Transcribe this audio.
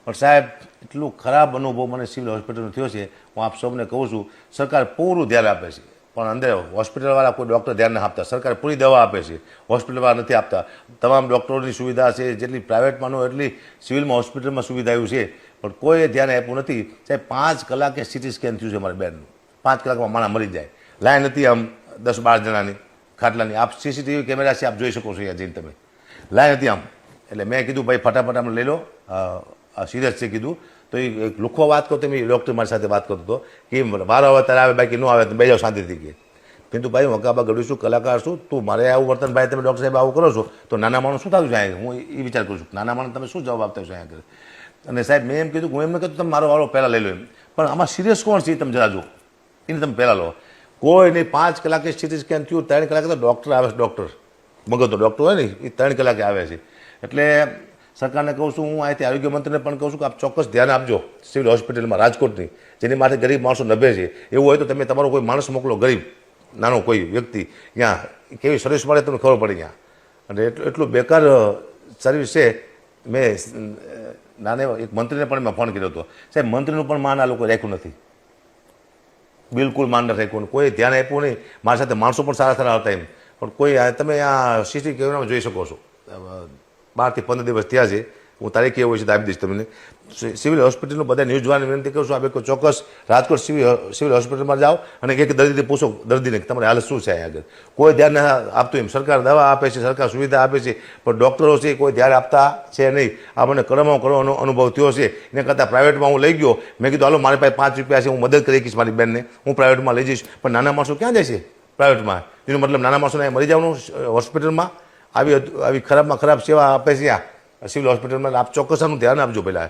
પણ સાહેબ એટલું ખરાબ અનુભવ મને સિવિલ હોસ્પિટલનો થયો છે. હું આપ સૌને કહું છું, સરકાર પૂરું ધ્યાન આપે છે, પણ અંદર હોસ્પિટલવાળા કોઈ ડૉક્ટર ધ્યાન નથી આપતા. સરકાર પૂરી દવા આપે છે, હોસ્પિટલવાળા નથી આપતા. તમામ ડૉક્ટરોની સુવિધા છે, જેટલી પ્રાઇવેટમાં ન એટલી સિવિલમાં હોસ્પિટલમાં સુવિધા આવ્યું છે, પણ કોઈએ ધ્યાન આપ્યું નથી. સાહેબ 5 કલાકે સિટી સ્કેન થયું છે મારી બેનનું. 5 કલાકમાં માણસ મરી જાય. લાઈન હતી આમ 10-12 જણાની ખાટલાની. આપ સીસીટીવી કેમેરા છે, આપ જોઈ શકો છો અહીંયા જઈને તમે. લાઈન હતી આમ. એટલે મેં કીધું ભાઈ ફટાફટ આમ લઈ લો, સિરિયસ છે કીધું. તો એ એક લુખો વાત કરતો, મેં ડૉક્ટર મારી સાથે વાત કરતો હતો કે વારો આવે ત્યારે આવે, બાકી ન આવે તો બે જાઓ શાંતિથી કે. કીધું ભાઈ હું હકાબા ગઢવી છું, કલાકાર છું, તું મારે આવું વર્તન ભાઈ તમે ડૉક્ટર સાહેબ આવું કરો છો તો નાના માણસ શું થયું છે અહીંયા? હું એ વિચાર કરું છું, નાના માણસ તમે શું જવાબ આપતા છો અહીંયા? અને સાહેબ મેં એમ કીધું, હું એમ કીધું તમે મારો વારો પહેલાં લઈ લો એમ, પણ આમાં સિરિયસ કોણ છે એ તમે જરા જો, એને તમે પહેલાં લો. કોઈ નહીં, 5 કલાકે સિટી સ્કેન થયું, 3 કલાકે તો ડૉક્ટર આવે છે. ડૉક્ટર મગજનો ડૉક્ટર હોય ને એ 3 કલાકે આવે છે. એટલે સરકારને કહું છું, હું અહીંથી આરોગ્ય મંત્રીને પણ કહું છું કે આપ ચોક્કસ ધ્યાન આપજો સિવિલ હોસ્પિટલમાં રાજકોટની, જેની માટે ગરીબ માણસો નભે છે. એવું હોય તો તમે તમારો કોઈ માણસ મોકલો, ગરીબ નાનો કોઈ વ્યક્તિ, ત્યાં કેવી સર્વિસ મળે તમને ખબર પડે ત્યાં. અને એટલું બેકાર સર્વિસ છે. મેં નાને એક મંત્રીને પણ મેં ફોન કર્યો હતો. સાહેબ મંત્રીનું પણ માન આ લોકો રાખ્યું નથી, બિલકુલ માન નથી રાખ્યું, કોઈ ધ્યાન આપ્યું નહીં. મારી સાથે માણસો પણ સારા સારા હતા એમ, પણ કોઈ તમે આ સીસી કેમેરામાં જોઈ શકો છો. 12 થી 15 દિવસ થયા છે. હું તારીખ એવું હોય છે તો આપી દઈશ તમને. સિવિલ હોસ્પિટલનું બધા ન્યૂઝ જોવાની વિનંતી કરું છું. આપણે ચોક્કસ રાજકોટ સિવિલ હોસ્પિટલમાં જાઓ અને એક દર્દીને પૂછો, દર્દીને તમારી હાલત શું છે અહીંયા આગળ. કોઈ ધ્યાન ના આપતું એમ. સરકાર દવા આપે છે, સરકાર સુવિધા આપે છે, પણ ડૉક્ટરો છે કોઈ ધ્યાન આપતા છે નહીં. આ મને કરોડનો અનુભવ થયો છે. એને કરતાં પ્રાઇવેટમાં હું લઈ ગયો. મેં કીધું હાલો મારી પાસે 5 રૂપિયા છે, હું મદદ કરી શકીશ મારી બેનને, હું પ્રાઇવેટમાં લઈ જઈશ. પણ નાના માણસો ક્યાં જાય છે પ્રાઇવેટમાં? એનો મતલબ નાના માણસોને મરી જવાનું હોસ્પિટલમાં? આવી ખરાબમાં ખરાબ સેવા આપે છે આ સિવિલ હોસ્પિટલમાં. આપ ચોક્કસ આનું ધ્યાન આપજો પહેલાં.